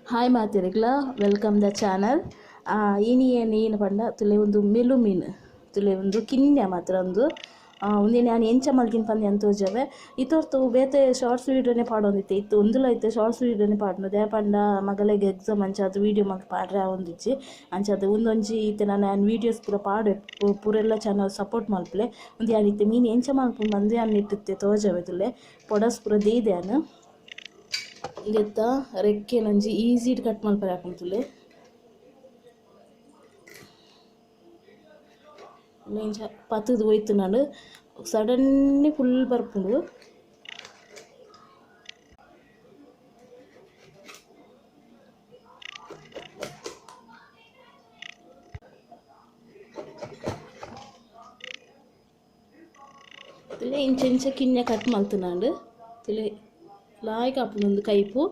Hi ಮಾತಿರಿಗ್ಲ welcome the channel. ಏನು ಪಂಡ ತುಲೆ ಒಂದು ಮೆಲು ಮೀನು ತುಲೆ ಒಂದು ಕಿನ್ಯ ಮಾತ್ರ ಒಂದು ಒಂದಿನ ನಾನು ಎಂಚ ಮಲ್ಗಿನ ಪಂದೆ ಅಂತ ತೋಜವೆ ಇತ್ತೊರ್ತು ಬೇತೆ ಶಾರ್ಟ್ಸ್ ವೀಡಿಯೋನೇ ಪಾಡೊಂದಿತ್ತೆ ಇತ್ತು ಒಂದುಲ ಐತೆ ಶಾರ್ಟ್ಸ್ ವೀಡಿಯೋನೇ ಪಾಡ್ನದೆ ಪಂಡ ಮಗಲೆಗೆ ಎಕ್ಸಾಮ್ ಅಂಚಾದ ವೀಡಿಯೋ ಮಲ್ತು ಪಾಡ್ರೆ ಒಂದಿಜ್ಜಿ ಅಂಚಾದ ಒಂದೊಂಜಿ ಇತ್ತೆ ನಾನು ವೀಡಿಯೋಸ್ ಪೂರ ಪಾಡು ಪೂರೆಲ್ಲ ಚಾನಲ್ ಸಪೋರ್ಟ್ ಮಲ್ಪಲೆ ಒಂದು ಯಾನಿತ್ತೆ ಮೀನು ಎಂಚ ಮಲ್ಪು ಬಂದು ಅನ್ನಿಟ್ಟಿತ್ತೆ ತೋಜವೆ ತುಲೆ ಪೊಡಸ್ ಪೂರ ದೇದೆ ಅನು ಇತ್ತ ರೆಕ್ಕೆ ನಂಜಿ ಈಸಿ ಕಟ್ ಮಲ್ಪರೆ ಹಾಕೊಂತುಲೆ ಪತ್ತದು ಹೋಯ್ತು ನಾನು ಸಡನ್ಲಿ ಫುಲ್ ಬರ್ಪುಂಡು ತುಲೆ ಇಂಚ ಕಿನ್ನೆ ಕಟ್ ಮಲ್ತುನಾಂಡು ತುಲೆ ಲಾಯ್ಕ್ ಆಪುಂಡು ಕೈಪು